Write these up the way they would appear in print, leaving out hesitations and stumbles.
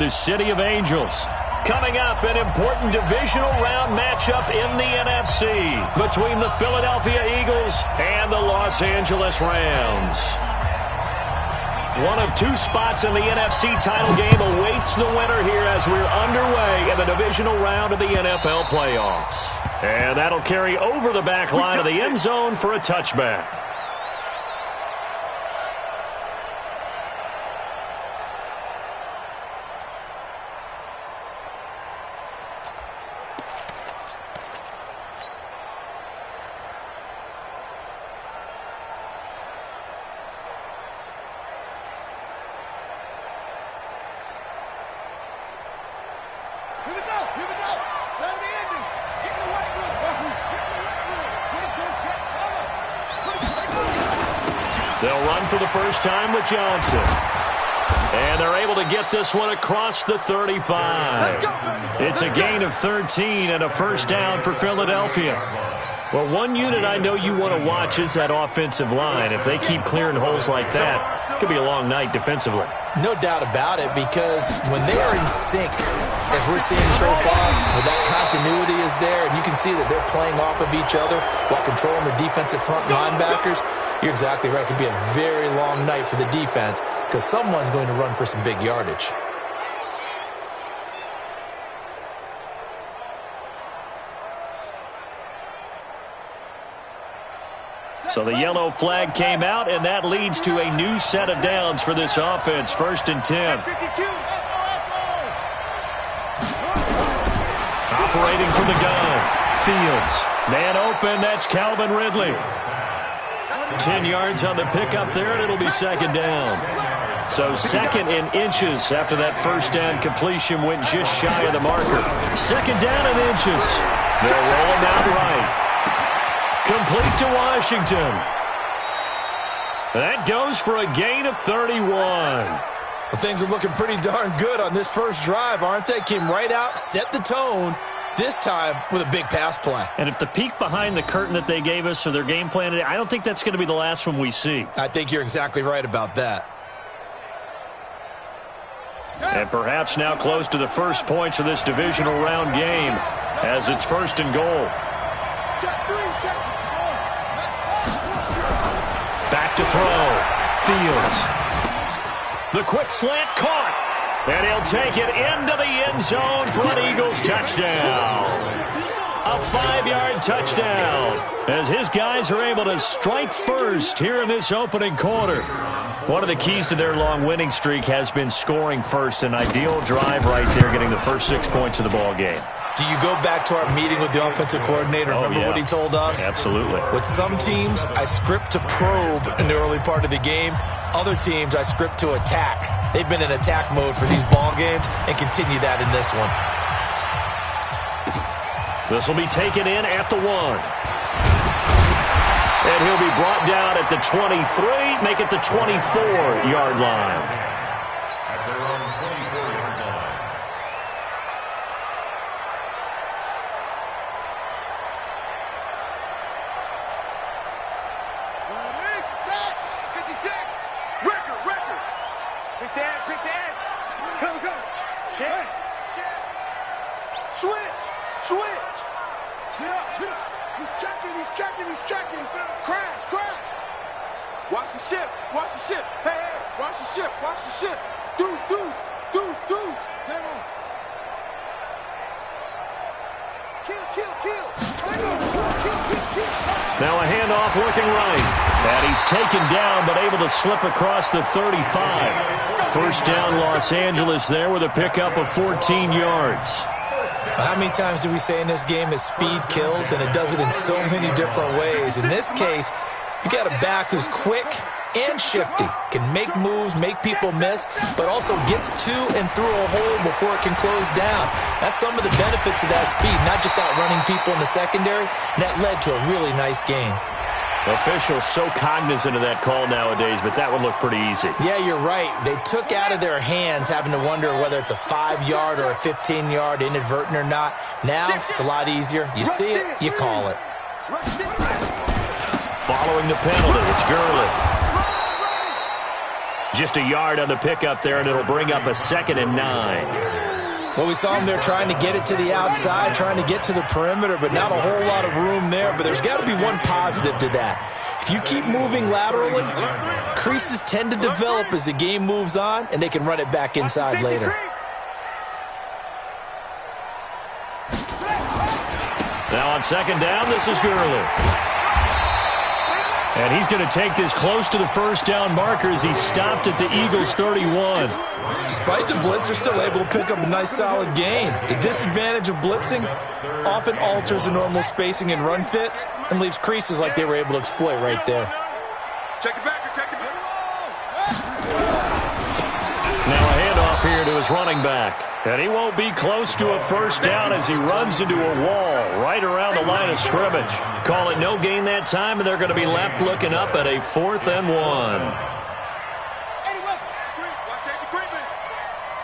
The City of Angels. Coming up, an important divisional round matchup in the NFC between the Philadelphia Eagles and the Los Angeles Rams. One of two spots in the NFC title game awaits the winner here as we're underway in the divisional round of the NFL playoffs. And that'll carry over the back line of the end zone for a touchback. They'll run for the first time with Johnson. And they're able to get this one across the 35. It's a gain of 13 and a first down for Philadelphia. Well, one unit I know you want to watch is that offensive line. If they keep clearing holes like that, it could be a long night defensively. No doubt about it, because when they are in sync, as we're seeing so far, where that continuity is there, and you can see that they're playing off of each other while controlling the defensive front linebackers, you're exactly right. It could be a very long night for the defense because someone's going to run for some big yardage. So the yellow flag came out, and that leads to a new set of downs for this offense. 1st and 10. Operating from the gun. Fields. Man open. That's Calvin Ridley. 10 yards on the pickup there, and it'll be 2nd down. So 2nd in inches after that first down completion went just shy of the marker. 2nd down in inches. They'll roll him out right. Complete to Washington. That goes for a gain of 31. Well, things are looking pretty darn good on this first drive, aren't they? Came right out, set the tone, this time with a big pass play. And if the peek behind the curtain that they gave us or their game plan today, I don't think that's going to be the last one we see. I think you're exactly right about that. And perhaps now close to the first points of this divisional round game as it's 1st and goal. Back to throw. Fields. The quick slant caught. And he'll take it into the end zone for an Eagles touchdown. A 5-yard touchdown as his guys are able to strike first here in this opening quarter. One of the keys to their long winning streak has been scoring first. An ideal drive right there, getting the first 6 points of the ball game. Do you go back to our meeting with the offensive coordinator? Remember what he told us? Absolutely. With some teams, I script to probe in the early part of the game. Other teams, I script to attack. They've been in attack mode for these ball games and continue that in this one. This will be taken in at the 1. And he'll be brought down at the 23, make it the 24-yard line. At their own 24-yard line. He's checking. Crash. Watch the ship. Hey, watch the ship. Deuce. Same on. Kill. Now a handoff looking right. And he's taken down but able to slip across the 35. First down Los Angeles there with a pickup of 14 yards. How many times do we say in this game that speed kills, and it does it in so many different ways? In this case, you got a back who's quick and shifty, can make moves, make people miss, but also gets to and through a hole before it can close down. That's some of the benefits of that speed, not just outrunning people in the secondary, and that led to a really nice gain. Officials so cognizant of that call nowadays, but that would look pretty easy. Yeah, you're right. They took out of their hands having to wonder whether it's a 5-yard or a 15-yard inadvertent or not. Now, it's a lot easier. You see it, you call it. Following the penalty, it's Gurley. Just a yard on the pickup there, and it'll bring up a 2nd and 9. Well, we saw him there trying to get it to the outside, trying to get to the perimeter, but not a whole lot of room there. But there's got to be one positive to that. If you keep moving laterally, creases tend to develop as the game moves on, and they can run it back inside later. Now on 2nd down, this is Gurley. And he's going to take this close to the first down marker as he stopped at the Eagles' 31. Despite the blitz, they're still able to pick up a nice solid gain. The disadvantage of blitzing often alters the normal spacing and run fits and leaves creases like they were able to exploit right there. Check it back, check it back. Now a handoff here to his running back. And he won't be close to a first down as he runs into a wall right around the line of scrimmage. Call it no gain that time, and they're going to be left looking up at a 4th and 1. Watch safety creeping.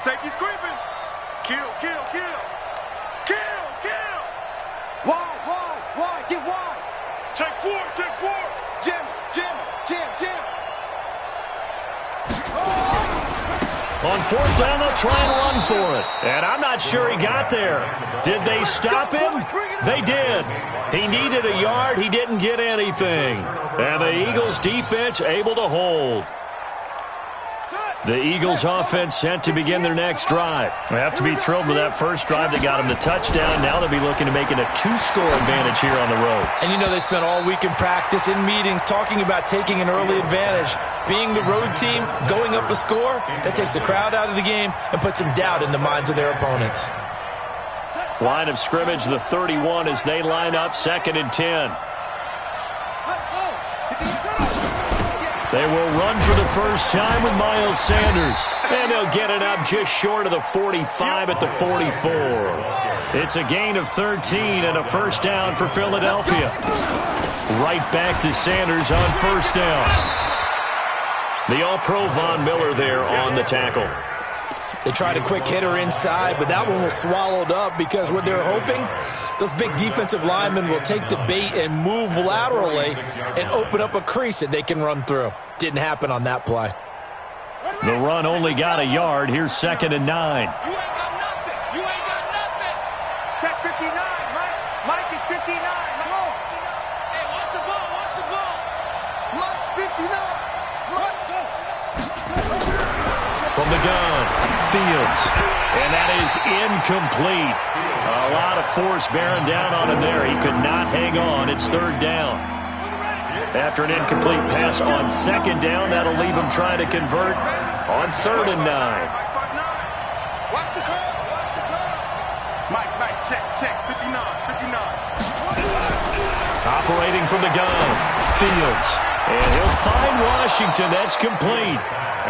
Safety's creeping. Kill, kill, kill. Kill, kill. Wide, get wide. Take 4, take 4. Jam. On 4th down, they'll try and run for it. And I'm not sure he got there. Did they stop him? They did. He needed a yard. He didn't get anything. And the Eagles defense able to hold. The Eagles offense set to begin their next drive. They have to be thrilled with that first drive that got them the touchdown. Now they'll be looking to make it a 2-score advantage here on the road. And you know they spent all week in practice, in meetings, talking about taking an early advantage. Being the road team, going up a score, that takes the crowd out of the game and puts some doubt in the minds of their opponents. Line of scrimmage, the 31 as they line up 2nd and 10. They will run for the first time with Miles Sanders. And they'll get it up just short of the 45 at the 44. It's a gain of 13 and a first down for Philadelphia. Right back to Sanders on first down. The All-Pro Von Miller there on the tackle. They tried a quick hitter inside, but that one was swallowed up because what they're hoping, those big defensive linemen will take the bait and move laterally and open up a crease that they can run through. Didn't happen on that play. The run only got a yard. Here's 2nd and 9. You ain't got nothing. You ain't got nothing. Check 59, Mike. Mike is 59. Come on. Hey, watch the ball. Watch the ball. Mike's 59. Mike, go. From the gun, Fields. And that is incomplete. A lot of force bearing down on him there. He could not hang on. It's 3rd down. After an incomplete pass on 2nd down, that'll leave him trying to convert on 3rd and 9. Watch the curve. Watch the curve. Mike, check. 59. Operating from the gun, Fields. And he'll find Washington. That's complete.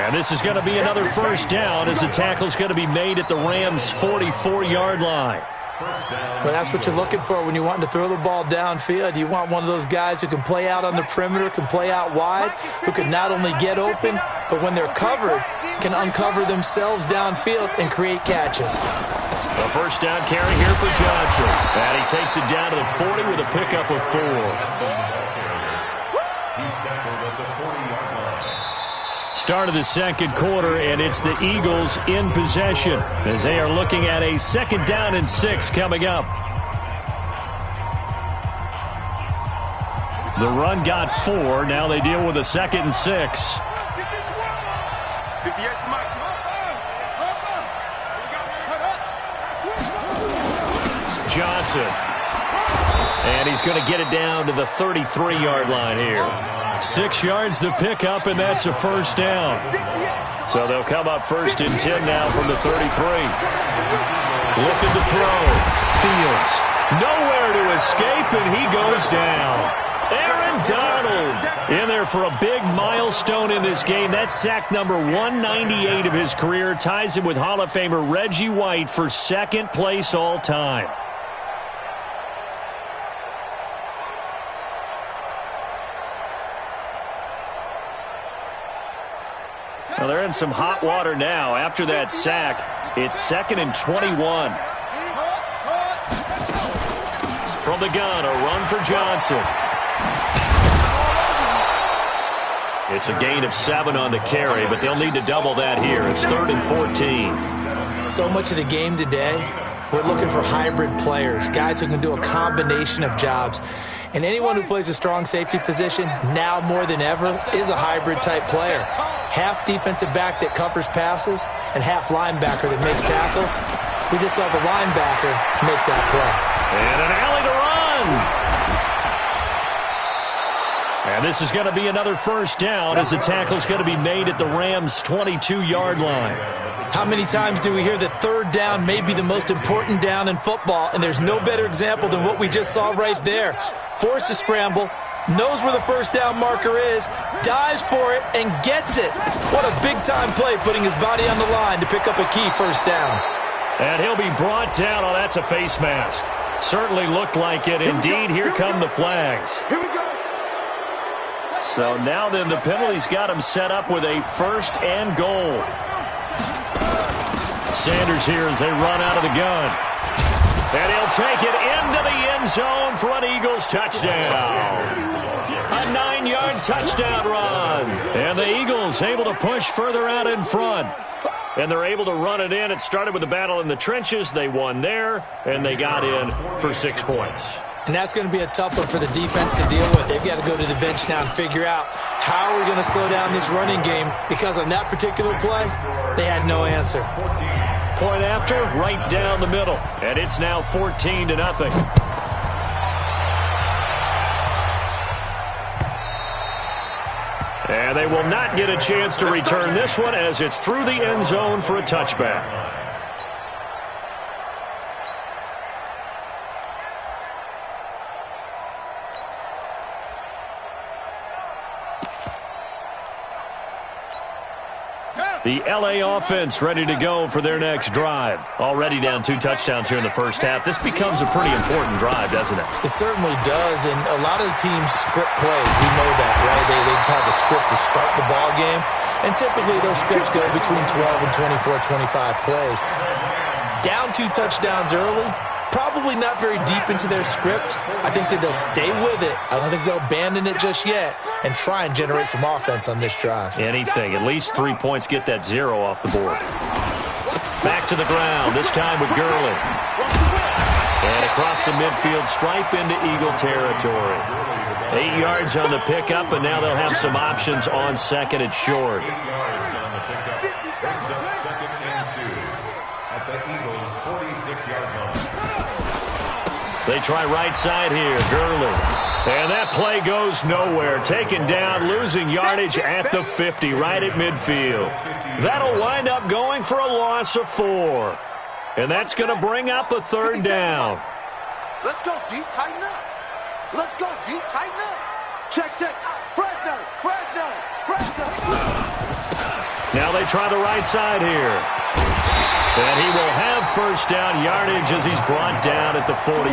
And this is going to be another first down as the tackle's going to be made at the Rams' 44-yard line. Well, that's what you're looking for when you want to throw the ball downfield. You want one of those guys who can play out on the perimeter, can play out wide, who can not only get open, but when they're covered, can uncover themselves downfield and create catches. A first down carry here for Johnson. And he takes it down to the 40 with a pickup of 4. He's tackled at the 40-yard line. Start of the 2nd quarter, and it's the Eagles in possession as they are looking at a 2nd down and 6 coming up. The run got 4. Now they deal with a 2nd and 6. Johnson. And he's going to get it down to the 33-yard line here. 6 yards to pick up, and that's a first down. So they'll come up 1st and 10 now from the 33. Looking to throw. Fields. Nowhere to escape, and he goes down. Aaron Donald in there for a big milestone in this game. That's sack number 198 of his career. Ties him with Hall of Famer Reggie White for 2nd place all time. Well, they're in some hot water now. After that sack, it's 2nd and 21. From the gun, a run for Johnson. It's a gain of 7 on the carry, but they'll need to double that here. It's 3rd and 14. So much of the game today, we're looking for hybrid players, guys who can do a combination of jobs. And anyone who plays a strong safety position, now more than ever, is a hybrid-type player. Half defensive back that covers passes and half linebacker that makes tackles. We just saw the linebacker make that play. And an alley to run. And this is going to be another first down as the tackle's going to be made at the Rams' 22-yard line. How many times do we hear that third down may be the most important down in football, and there's no better example than what we just saw right there. Forced to scramble, knows where the first down marker is, dives for it, and gets it. What a big-time play, putting his body on the line to pick up a key first down. And he'll be brought down. Oh, that's a face mask. Certainly looked like it. Indeed, here come the flags. Here we go. So now then the penalty's got him set up with a 1st and goal. Sanders here as they run out of the gun. And he'll take it into the end zone for an Eagles touchdown. A 9-yard touchdown run. And the Eagles able to push further out in front. And they're able to run it in. It started with a battle in the trenches. They won there, and they got in for 6 points. And that's going to be a tough one for the defense to deal with. They've got to go to the bench now and figure out how are we going to slow down this running game, because on that particular play, they had no answer. Point after, right down the middle. And it's now 14-0. And they will not get a chance to return this one as it's through the end zone for a touchback. The L.A. offense ready to go for their next drive. Already down 2 touchdowns here in the first half. This becomes a pretty important drive, doesn't it? It certainly does, and a lot of the teams script plays. We know that, right? They have a script to start the ball game, and typically those scripts go between 12 and 24, 25 plays. Down 2 touchdowns early, probably not very deep into their script. I think that they'll stay with it. I don't think they'll abandon it just yet and try and generate some offense on this drive. Anything. At least 3 points, get that 0 off the board. Back to the ground, this time with Gurley. And across the midfield stripe into Eagle territory. 8 yards on the pickup, and now they'll have some options on 2nd and short. 8 yards on the pickup. Brings up 2nd and 2 at the Eagles' 46-yard line. They try right side here, Gurley. And that play goes nowhere. Taken down, losing yardage at the 50, right at midfield. That'll wind up going for a loss of 4. And that's going to bring up a 3rd down. Let's go deep, tighten up. Let's go deep, tighten up. Check. Fresno. Now they try the right side here. And he will have first down yardage as he's brought down at the 41.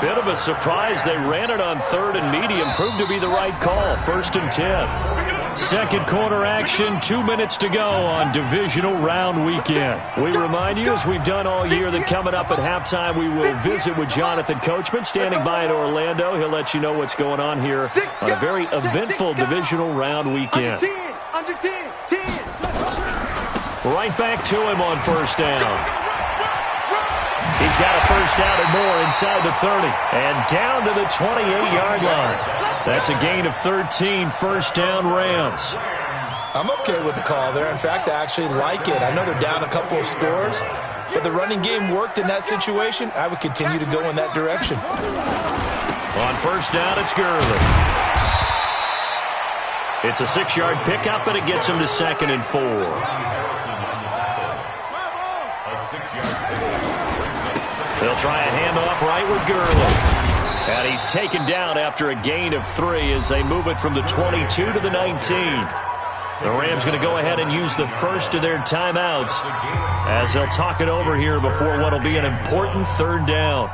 Bit of a surprise. They ran it on 3rd and medium. Proved to be the right call. 1st and 10. Second quarter action. 2 minutes to go on divisional round weekend. We remind you, as we've done all year, that coming up at halftime, we will visit with Jonathan Coachman standing by in Orlando. He'll let you know what's going on here on a very eventful divisional round weekend. Under 10. Right back to him on first down. He's got a first down and more inside the 30. And down to the 28-yard line. That's a gain of 13, first down Rams. I'm okay with the call there. In fact, I actually like it. I know they're down a couple of scores, but the running game worked in that situation. I would continue to go in that direction. On first down, it's Gurley. It's a 6-yard pickup, and it gets him to 2nd and 4. They'll try a handoff right with Gurley. And he's taken down after a gain of 3 as they move it from the 22 to the 19. The Rams going to go ahead and use the first of their timeouts as they'll talk it over here before what will be an important 3rd down.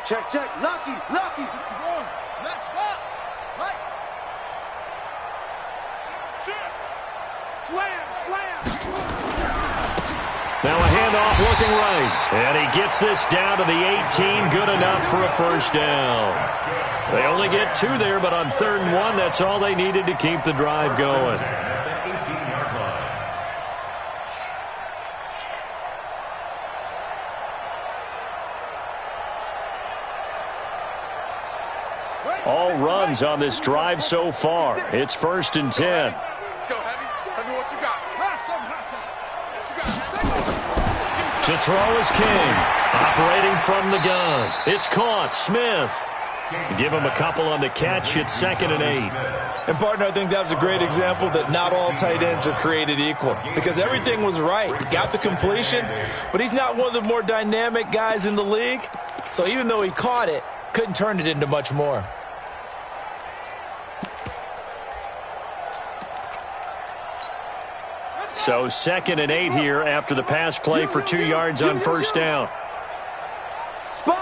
Check, check. Lucky. 61. Let's box. Right. Slam. Now a handoff looking right. And he gets this down to the 18. Good enough for a first down. They only get 2 there, but on 3rd and 1, that's all they needed to keep the drive going. All runs on this drive so far. It's 1st and 10. Let's go, Heavy. Heavy, what you got? To throw is King. Operating from the gun. It's caught. Smith. Give him a couple on the catch. It's 2nd and 8. And, partner, I think that was a great example that not all tight ends are created equal because everything was right. Got the completion, but he's not one of the more dynamic guys in the league. So even though he caught it, couldn't turn it into much more. So 2nd and 8 here after the pass play for 2 yards on 1st down. Sponge.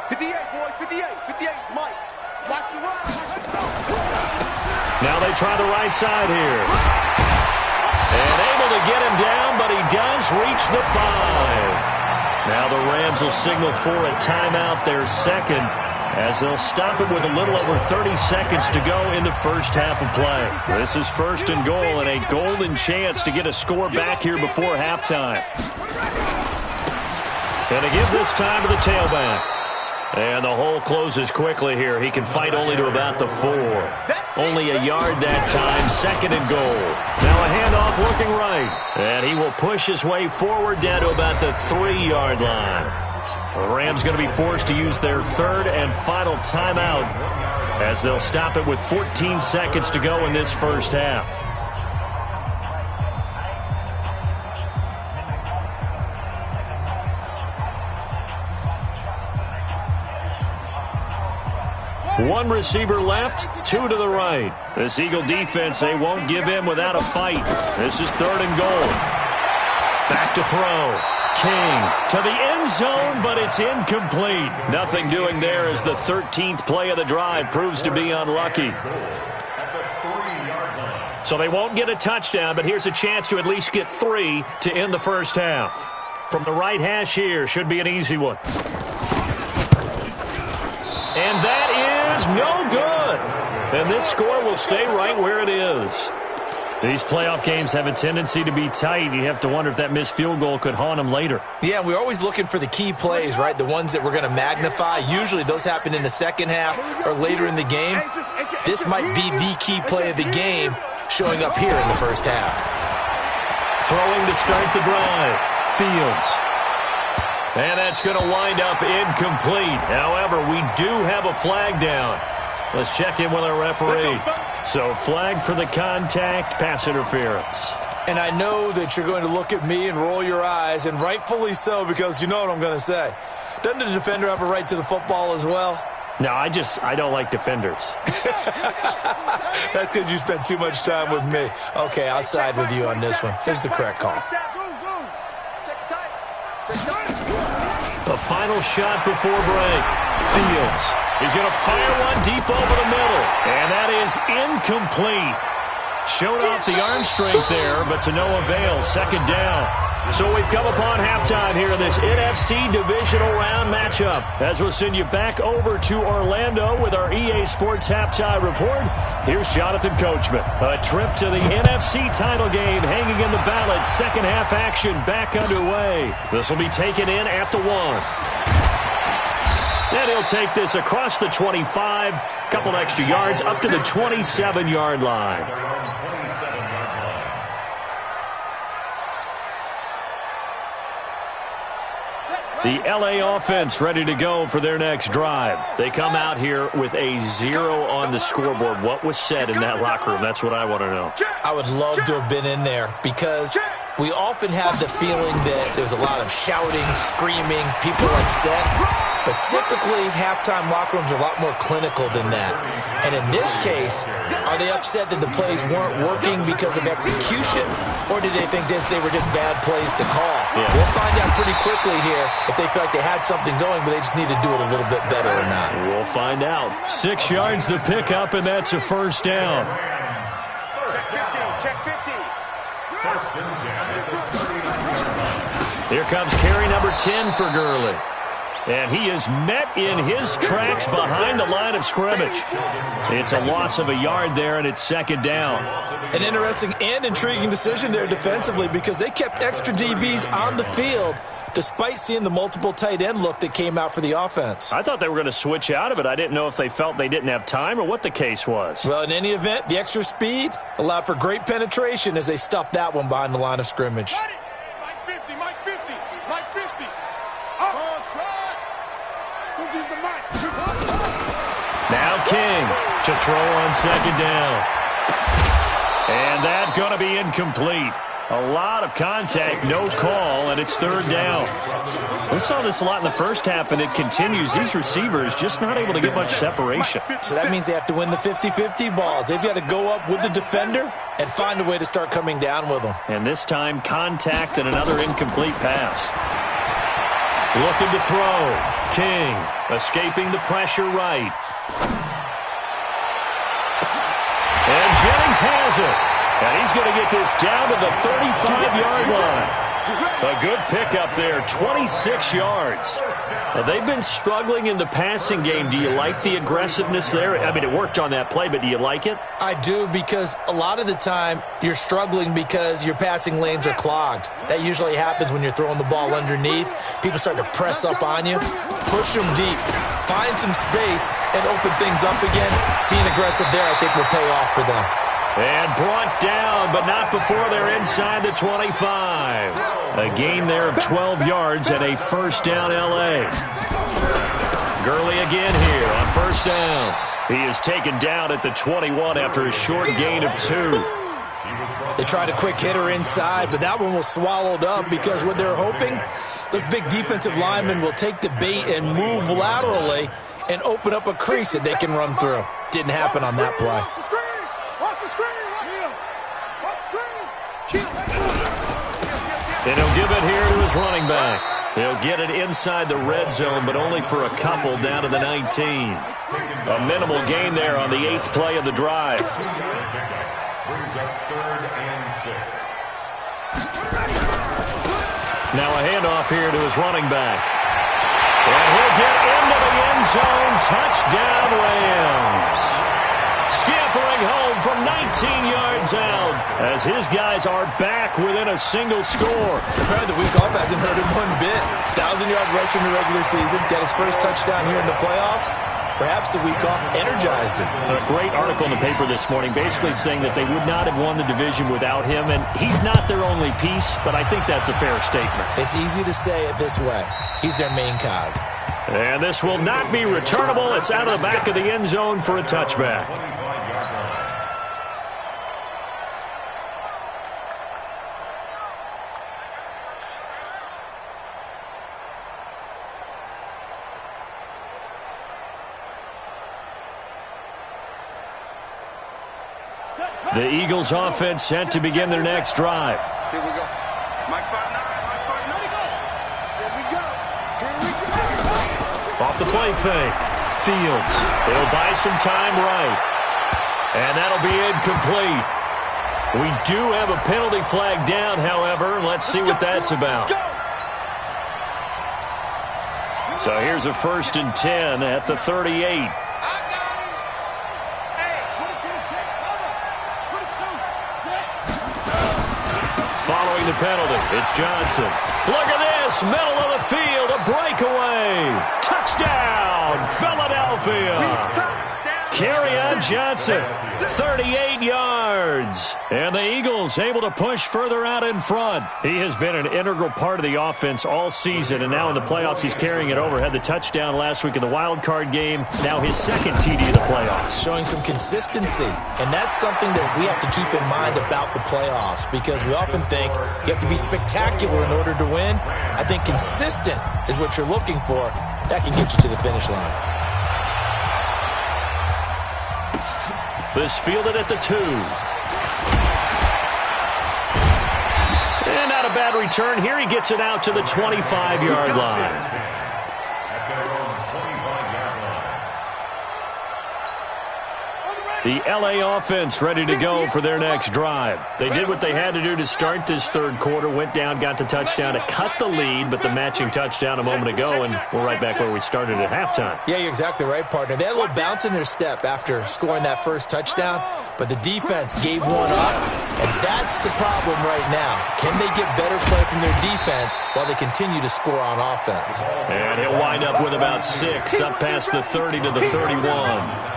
58, boy. 58, Mike. Watch the run. Now they try the right side here. And able to get him down, but he does reach the 5. Now the Rams will signal for a timeout, their 2nd, as they'll stop it with a little over 30 seconds to go in the first half of play. This is 1st and goal and a golden chance to get a score back here before halftime. And to give this time to the tailback. And the hole closes quickly here. He can fight only to about the 4. Only a yard that time, 2nd and goal. Now a handoff looking right. And he will push his way forward down to about the 3-yard line. The Rams going to be forced to use their 3rd and final timeout as they'll stop it with 14 seconds to go in this first half. One receiver left, 2 to the right. This Eagle defense, they won't give in without a fight. This is 3rd and goal. Back to throw. King to the end zone, but it's incomplete. Nothing doing there as the 13th play of the drive proves to be unlucky. So they won't get a touchdown, but here's a chance to at least get 3 to end the first half. From the right hash here, should be an easy one. And that is no good. And this score will stay right where it is. These playoff games have a tendency to be tight. You have to wonder if that missed field goal could haunt them later. Yeah, we're always looking for the key plays, right? The ones that we're going to magnify. Usually those happen in the second half or later in the game. This might be the key play of the game showing up here in the first half. Throwing to start the drive. Fields. And that's going to wind up incomplete. However, we do have a flag down. Let's check in with our referee. So flag for the contact, pass interference. And I know that you're going to look at me and roll your eyes, and rightfully so, because you know what I'm going to say. Doesn't the defender have a right to the football as well? No, I don't like defenders. That's because you spent too much time with me. Okay, I'll side with you on this one. Here's the correct call. The final shot before break. Fields. He's going to fire one deep over the middle. And that is incomplete. Showed off the arm strength there, but to no avail. 2nd down. So we've come upon halftime here in this NFC Divisional Round matchup. As we'll send you back over to Orlando with our EA Sports Halftime Report. Here's Jonathan Coachman. A trip to the NFC title game hanging in the balance. Second half action back underway. This will be taken in at the 1. And he'll take this across the 25, couple extra yards up to the 27-yard line. The LA offense ready to go for their next drive. They come out here with a 0 on the scoreboard. What was said in that locker room? That's what I want to know. I would love to have been in there because we often have the feeling that there's a lot of shouting, screaming, people upset. But typically, halftime locker rooms are a lot more clinical than that. And in this case, are they upset that the plays weren't working because of execution? Or did they think they were just bad plays to call? Yeah. We'll find out pretty quickly here if they feel like they had something going, but they just need to do it a little bit better or not. We'll find out. 6 yards the pickup, and that's a first down. Check 50. First and 10 at the 39-yard line. Here comes carry number 10 for Gurley. And he is met in his tracks behind the line of scrimmage. It's a loss of a yard there, and it's second down. An interesting and intriguing decision there defensively because they kept extra DBs on the field despite seeing the multiple tight end look that came out for the offense. I thought they were going to switch out of it. I didn't know if they felt they didn't have time or what the case was. Well, in any event, the extra speed allowed for great penetration as they stuffed that one behind the line of scrimmage. Mike 50, Mike 50, Mike 50. Up. Try. Don't use the mic. Now King to throw on second down. And that's going to be incomplete. A lot of contact, no call, and it's third down. We saw this a lot in the first half, and it continues. These receivers just not able to get much separation. So that means they have to win the 50-50 balls. They've got to go up with the defender and find a way to start coming down with them. And this time, contact and another incomplete pass. Looking to throw. King escaping the pressure right. And Jennings has it. And he's going to get this down to the 35-yard line. A good pickup there, 26 yards. They've been struggling in the passing game. Do you like the aggressiveness there? I mean, it worked on that play, but do you like it? I do, because a lot of the time you're struggling because your passing lanes are clogged. That usually happens when you're throwing the ball underneath. People start to press up on you. Push them deep. Find some space and open things up again. Being aggressive there, I think, will pay off for them. And brought down, but not before they're inside the 25. A gain there of 12 yards and a first down L.A. Gurley again here on first down. He is taken down at the 21 after a short gain of 2. They tried a quick hitter inside, but that one was swallowed up because what they're hoping, those big defensive linemen will take the bait and move laterally and open up a crease that they can run through. Didn't happen on that play. And he'll give it here to his running back. He'll get it inside the red zone, but only for a couple down to the 19. A minimal gain there on the 8th play of the drive. Brings up 3rd and 6. Now a handoff here to his running back. And he'll get into the end zone. Touchdown, Rams. Scampering home from 19 yards out as his guys are back within a single score. Apparently the week off hasn't hurt him one bit. 1,000-yard rush in the regular season. Got his first touchdown here in the playoffs. Perhaps the week off energized him. A great article in the paper this morning basically saying that they would not have won the division without him. And he's not their only piece, but I think that's a fair statement. It's easy to say it this way. He's their main cog. And this will not be returnable. It's out of the back of the end zone for a touchback. The Eagles offense set to begin their next drive. Here we go. Mike 5-9, Mike 5-9. Here we go. Here we go. Off the play fake. Fields. He'll buy some time right. And that'll be incomplete. We do have a penalty flag down, however. Let's see what that's about. So here's a 1st and 10 at the 38. Following the penalty, it's Johnson. Look at this, middle of the field, a breakaway. Touchdown, Philadelphia. Kerryon Johnson, 38 yards. And the Eagles able to push further out in front. He has been an integral part of the offense all season, and now in the playoffs he's carrying it over. Had the touchdown last week in the wild card game. Now his second TD of the playoffs. Showing some consistency, and that's something that we have to keep in mind about the playoffs, because we often think you have to be spectacular in order to win. I think consistent is what you're looking for. That can get you to the finish line. This fielded at the 2. And not a bad return. Here he gets it out to the 25-yard line. The L.A. offense ready to go for their next drive. They did what they had to do to start this third quarter. Went down, got the touchdown to cut the lead, but the matching touchdown a moment ago, and we're right back where we started at halftime. Yeah, you're exactly right, partner. They had a little bounce in their step after scoring that first touchdown, but the defense gave one up, and that's the problem right now. Can they get better play from their defense while they continue to score on offense? And he'll wind up with about 6, up past the 30 to the 31.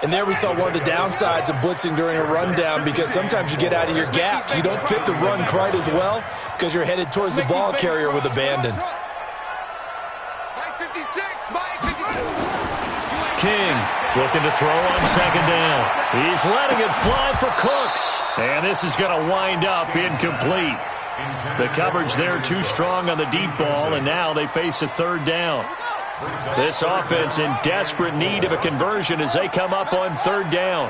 And there we saw one of the downsides of blitzing during a rundown, because sometimes you get out of your gaps. You don't fit the run quite as well because you're headed towards the ball carrier with abandon. King looking to throw on second down. He's letting it fly for Cooks. And this is going to wind up incomplete. The coverage there too strong on the deep ball, and now they face a third down. This offense in desperate need of a conversion as they come up on third down.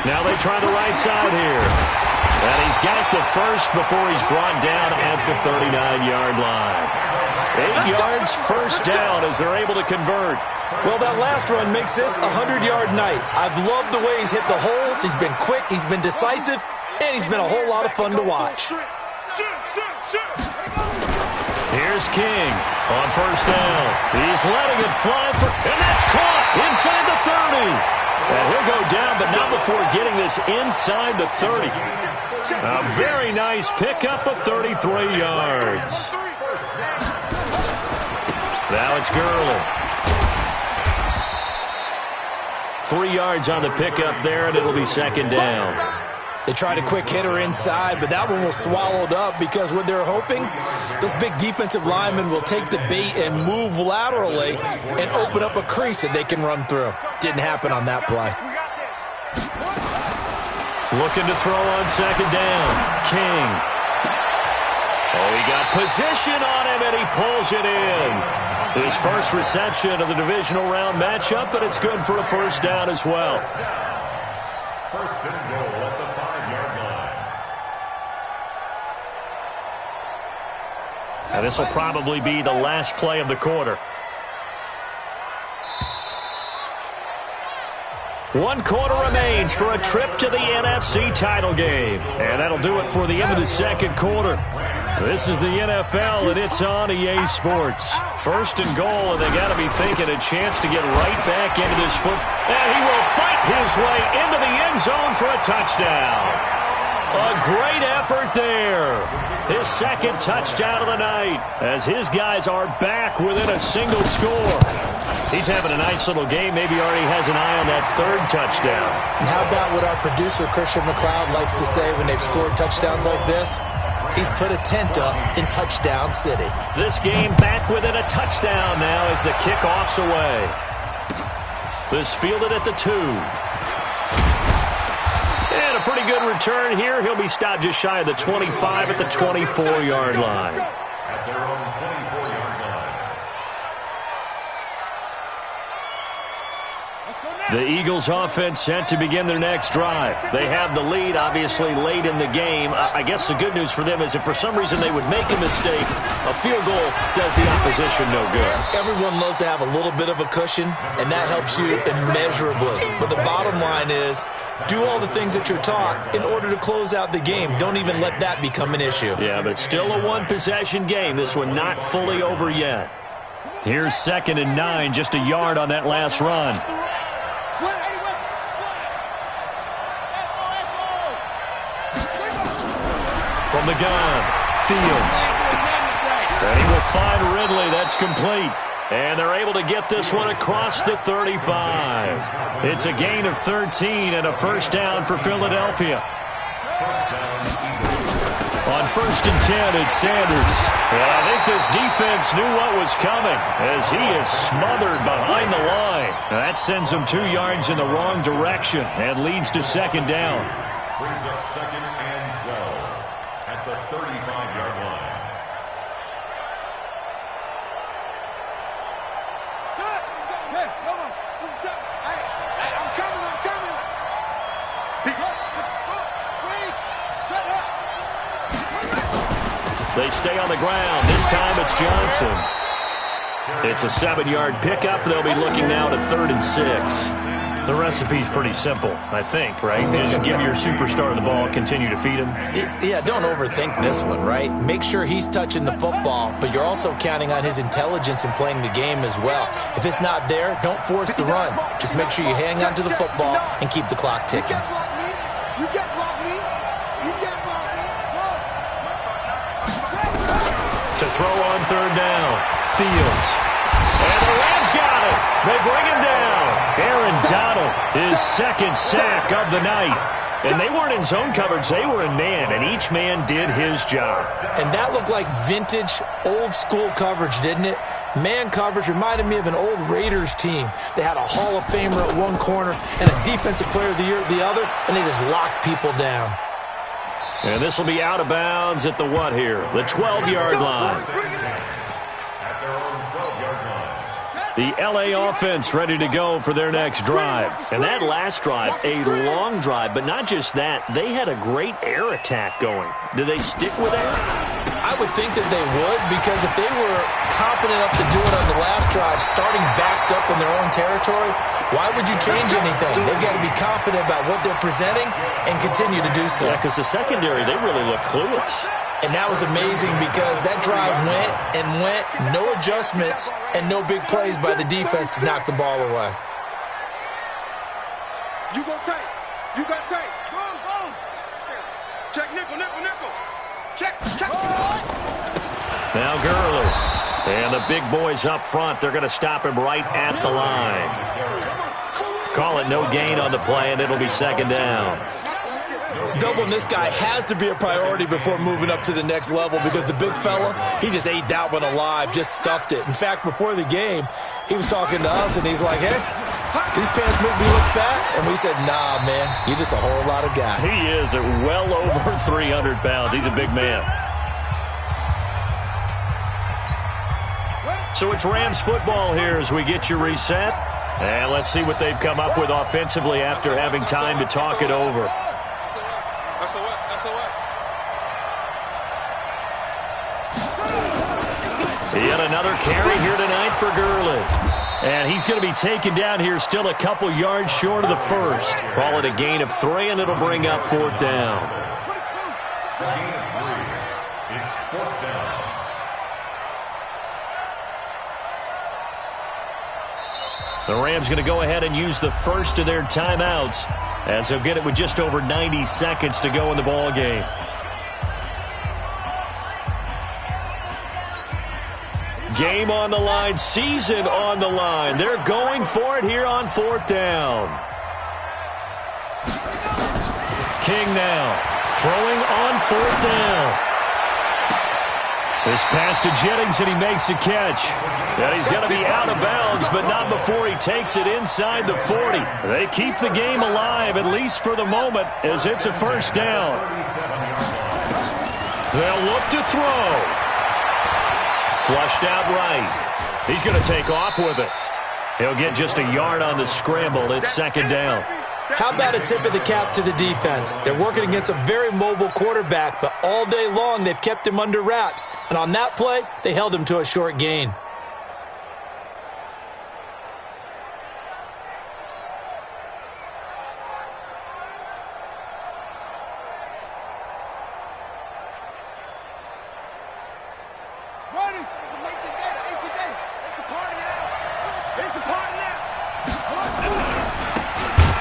Now they try the right side here. And he's got the first before he's brought down at the 39-yard line. 8 yards, first down as they're able to convert. Well, that last run makes this a 100-yard night. I've loved the way he's hit the holes. He's been quick, he's been decisive, and he's been a whole lot of fun to watch. Here's King on first down. He's letting it fly for, and that's caught inside the 30. And he'll go down, but not before getting this inside the 30. A very nice pickup of 33 yards. Now it's Gurley. 3 yards on the pickup there, and it'll be second down. They tried a quick hitter inside, but that one was swallowed up because what they're hoping, those big defensive linemen will take the bait and move laterally and open up a crease that they can run through. Didn't happen on that play. Looking to throw on second down. King. Oh, he got position on him, and he pulls it in. His first reception of the divisional round matchup, but it's good for a first down as well. First and goal at the 5-yard line. And this will probably be the last play of the quarter. 1 quarter remains for a trip to the NFC title game. And that'll do it for the end of the second quarter. This is the NFL, and it's on EA Sports. First and goal, and they got to be thinking a chance to get right back into this foot. And he will fight his way into the end zone for a touchdown. A great effort there. His second touchdown of the night as his guys are back within a single score. He's having a nice little game. Maybe already has an eye on that third touchdown. And how about what our producer, Christian McLeod, likes to say when they've scored touchdowns like this? He's put a tent up in Touchdown City. This game back within a touchdown now as the kickoff's away. This fielded at the 2. And a pretty good return here. He'll be stopped just shy of the 25 at the 24-yard line. At their own 24-yard line. The Eagles offense set to begin their next drive. They have the lead, obviously, late in the game. I guess the good news for them is if for some reason they would make a mistake, a field goal does the opposition no good. Everyone loves to have a little bit of a cushion, and that helps you immeasurably. But the bottom line is, do all the things that you're taught in order to close out the game. Don't even let that become an issue. Yeah, but it's still a one-possession game. This one not fully over yet. Here's 2nd and 9, just a yard on that last run. From the gun, Fields. And he will find Ridley. That's complete. And they're able to get this one across the 35. It's a gain of 13 and a first down for Philadelphia. On 1st and 10, it's Sanders. And I think this defense knew what was coming as he is smothered behind the line. That sends him 2 yards in the wrong direction and leads to 2nd down. Brings up 2nd and 12 at the 35-yard line. Hey, no, no. Hey, I'm coming. Wait, shut up. They stay on the ground. This time it's Johnson. It's a 7-yard pickup. They'll be looking now to 3rd and 6. The recipe's pretty simple, I think, right? Just give your superstar the ball, continue to feed him. Yeah, don't overthink this one, right? Make sure he's touching the football, but you're also counting on his intelligence in playing the game as well. If it's not there, don't force the run. Just make sure you hang on to the football and keep the clock ticking. You can't block me. To throw on 3rd down, Fields. And the Rams got it. They bring him down. Aaron Donald, his 2nd sack of the night. And they weren't in zone coverage. They were in man, and each man did his job. And that looked like vintage, old-school coverage, didn't it? Man coverage reminded me of an old Raiders team. They had a Hall of Famer at one corner and a Defensive Player of the Year at the other, and they just locked people down. And this will be out of bounds at the what here? The 12-yard line. The L.A. offense ready to go for their next drive. And that last drive, a long drive, but not just that. They had a great air attack going. Do they stick with that? I would think that they would, because if they were confident enough to do it on the last drive, starting backed up in their own territory, why would you change anything? They've got to be confident about what they're presenting and continue to do so. Yeah, because the secondary, they really look clueless. And that was amazing because that drive went, no adjustments, and no big plays by the defense to knock the ball away. You go tight. You got tight. Go. Check nickel. Check. Now Gurley. And the big boys up front, they're going to stop him right at the line. Call it no gain on the play, and it'll be 2nd down. Doubling this guy has to be a priority before moving up to the next level, because the big fella, he just ate that one alive, just stuffed it. In fact, before the game, he was talking to us, and he's like, hey, these pants make me look fat. And we said, nah, man, you're just a whole lot of guy. He is at well over 300 pounds. He's a big man. So it's Rams football here as we get you reset. And let's see what they've come up with offensively after having time to talk it over. Yet another carry here tonight for Gurley. And he's going to be taken down here still a couple yards short of the first. Call it a gain of 3, and it'll bring up 4th down. Gain of 3. It's 4th down. The Rams going to go ahead and use the first of their timeouts as they'll get it with just over 90 seconds to go in the ball game. Game on the line, season on the line. They're going for it here on 4th down. King now throwing on 4th down. This pass to Jennings, and he makes the catch. And he's going to be out of bounds, but not before he takes it inside the 40. They keep the game alive, at least for the moment, as it's a 1st down. They'll look to throw. Flushed out right. He's going to take off with it. He'll get just a yard on the scramble. It's 2nd down. How about a tip of the cap to the defense? They're working against a very mobile quarterback, but all day long they've kept him under wraps. And on that play, they held him to a short gain.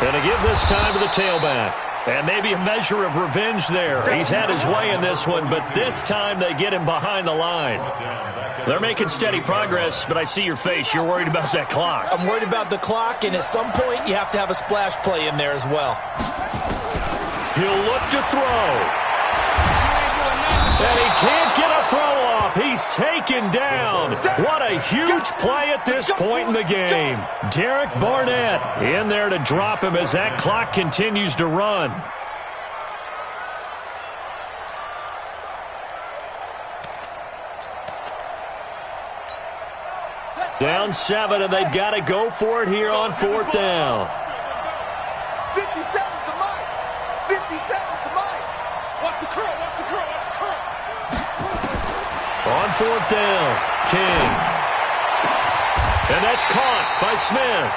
And to give this time to the tailback. And maybe a measure of revenge there. He's had his way in this one, but this time they get him behind the line. They're making steady progress, but I see your face. You're worried about that clock. I'm worried about the clock, and at some point you have to have a splash play in there as well. He'll look to throw. And he can't get a throw off. He's taken down. What a huge play at this point in the game. Derek Barnett in there to drop him as that clock continues to run. Down 7, and they've got to go for it here on 4th down. 50 seconds to Mike. 50 seconds to Mike. Watch the curl, watch the curl, watch the curl. On 4th down, King. And that's caught by Smith.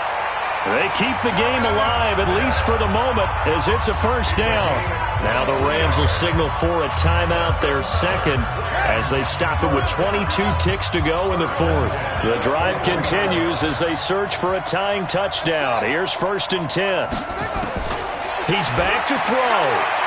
They keep the game alive, at least for the moment, as it's a 1st down. Now the Rams will signal for a timeout, their 2nd, as they stop it with 22 ticks to go in the 4th. The drive continues as they search for a tying touchdown. Here's 1st and 10. He's back to throw.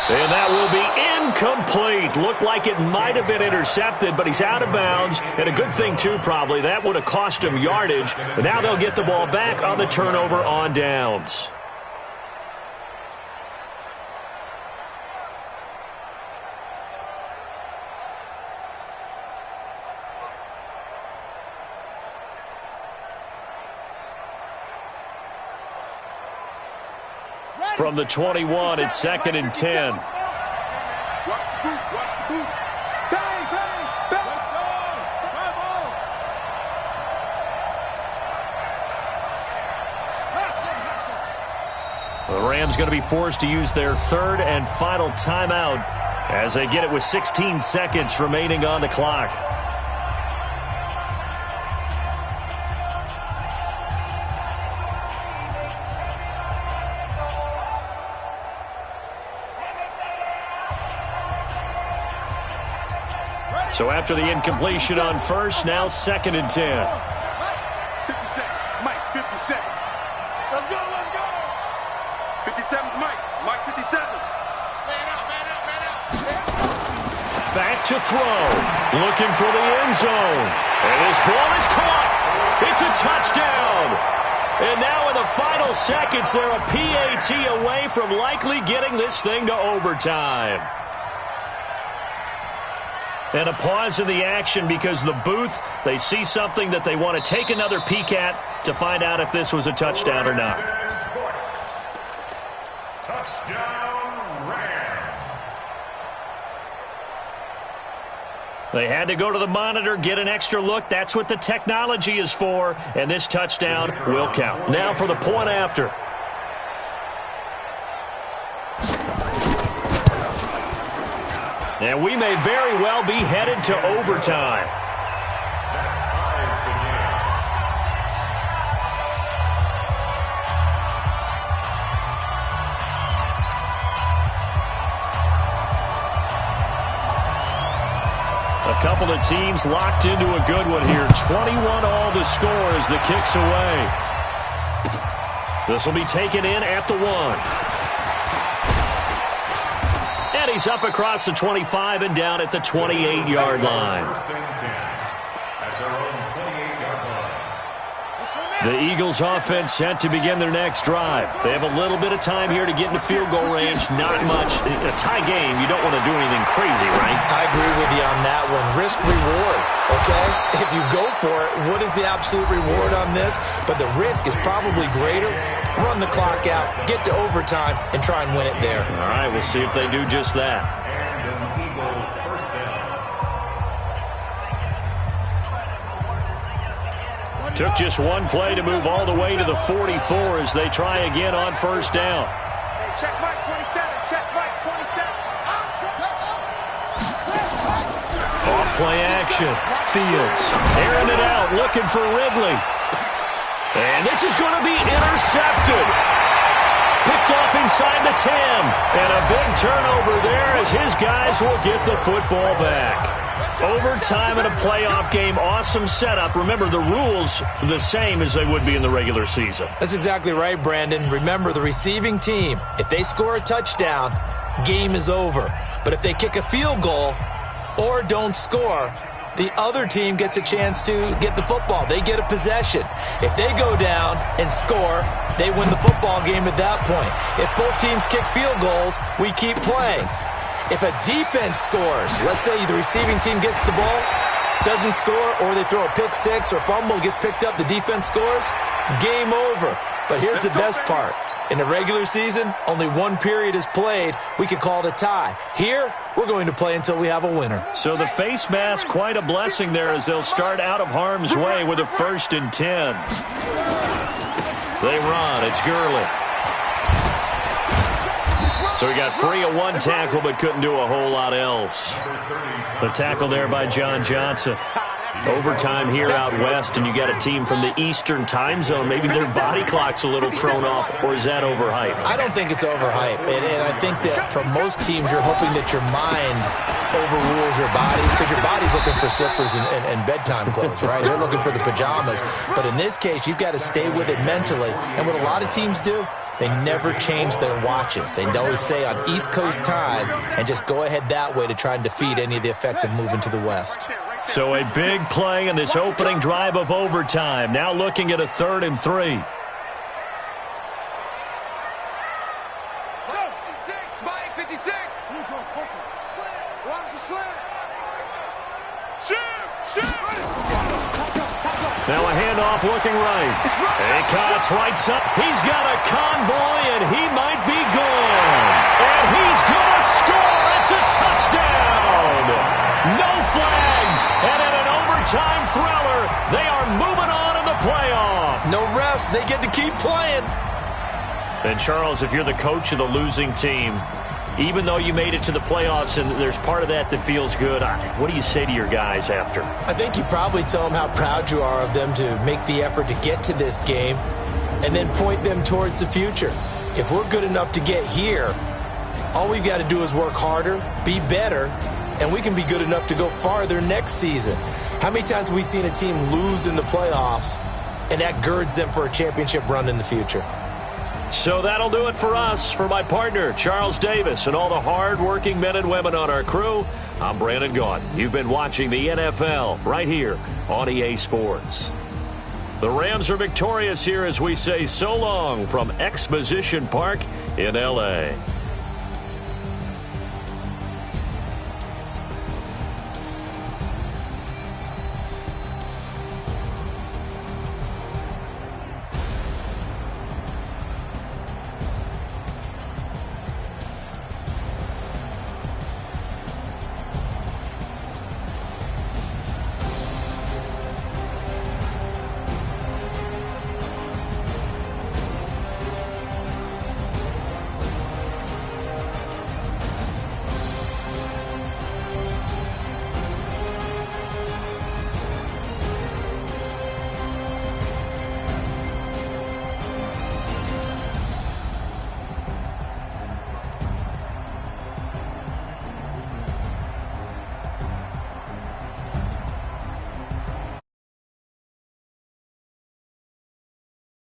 And that will be incomplete. Looked like it might have been intercepted, but he's out of bounds. And a good thing, too, probably. That would have cost him yardage. But now they'll get the ball back on the turnover on downs. From the 21, it's 2nd and 10. Watch the boot, watch the boot. Bang, bang, bang. Drive on. The Rams going to be forced to use their 3rd and final timeout as they get it with 16 seconds remaining on the clock. So after the incompletion on 1st, now 2nd and 10. 50 seconds. Mike, 50 seconds. Let's go, let's go. 50 seconds, Mike. Mike, 50 seconds. Man out, man out, man out. Back to throw. Looking for the end zone. And his ball is caught. It's a touchdown. And now in the final seconds, they're a PAT away from likely getting this thing to overtime. And a pause in the action because the booth, they see something that they want to take another peek at to find out if this was a touchdown or not. Touchdown, Rams. They had to go to the monitor, get an extra look. That's what the technology is for, and this touchdown will count. Now for the point after. And we may very well be headed to overtime. A couple of teams locked into a good one here. 21 all the score as the kick's away. This will be taken in at the 1. And he's up across the 25 and down at the 28-yard line. The Eagles offense set to begin their next drive. They have a little bit of time here to get into field goal range. Not much. A tie game, you don't want to do anything crazy, right? I agree with you on that one. Risk reward, okay? If you go for it, what is the absolute reward on this? But the risk is probably greater. Run the clock out, get to overtime, and try and win it there. All right, we'll see if they do just that. Took just one play to move all the way to the 44 as they try again on 1st down. Hey, check Mike 27. Check Mike 27. Off play action. Fields airing it out, looking for Ridley. And this is going to be intercepted. Picked off inside the 10. And a big turnover there as his guys will get the football back. Overtime in a playoff game, awesome setup. Remember, the rules the same as they would be in the regular season. That's exactly right, Brandon. Remember, the receiving team, if they score a touchdown, game is over. But if they kick a field goal or don't score, the other team gets a chance to get the football. They get a possession. If they go down and score, they win the football game at that point. If both teams kick field goals, we keep playing. If a defense scores, let's say the receiving team gets the ball, doesn't score, or they throw a pick six or fumble, gets picked up, the defense scores, game over. But here's the best part. In the regular season, only one period is played. We could call it a tie. Here, we're going to play until we have a winner. So the face mask, quite a blessing there as they'll start out of harm's way with a 1st and 10. They run. It's Gurley. So he got free of one tackle but couldn't do a whole lot else. The tackle there by John Johnson. Overtime here out west, and you got a team from the Eastern time zone. Maybe their body clock's a little thrown off, or is that overhyped? I don't think it's overhyped, and I think that for most teams, you're hoping that your mind overrules your body, because your body's looking for slippers and bedtime clothes, right? They're looking for the pajamas. But in this case, you've got to stay with it mentally. And what a lot of teams do, they never change their watches. They always say on East Coast time and just go ahead that way to try and defeat any of the effects of moving to the West. So a big play in this opening drive of overtime. Now looking at a 3rd and 3. Now a handoff looking right. Acott's right side. He's got a convoy, and he might be gone. And he's going to score. It's a touchdown. No flags. And in an overtime thriller, they are moving on in the playoff. No rest. They get to keep playing. And, Charles, if you're the coach of the losing team, even though you made it to the playoffs and there's part of that that feels good, what do you say to your guys after? I think you probably tell them how proud you are of them to make the effort to get to this game and then point them towards the future. If we're good enough to get here, all we've got to do is work harder, be better, and we can be good enough to go farther next season. How many times have we seen a team lose in the playoffs, and that girds them for a championship run in the future? So that'll do it for us. For my partner, Charles Davis, and all the hard-working men and women on our crew, I'm Brandon Gaudin. You've been watching the NFL right here on EA Sports. The Rams are victorious here as we say so long from Exposition Park in L.A.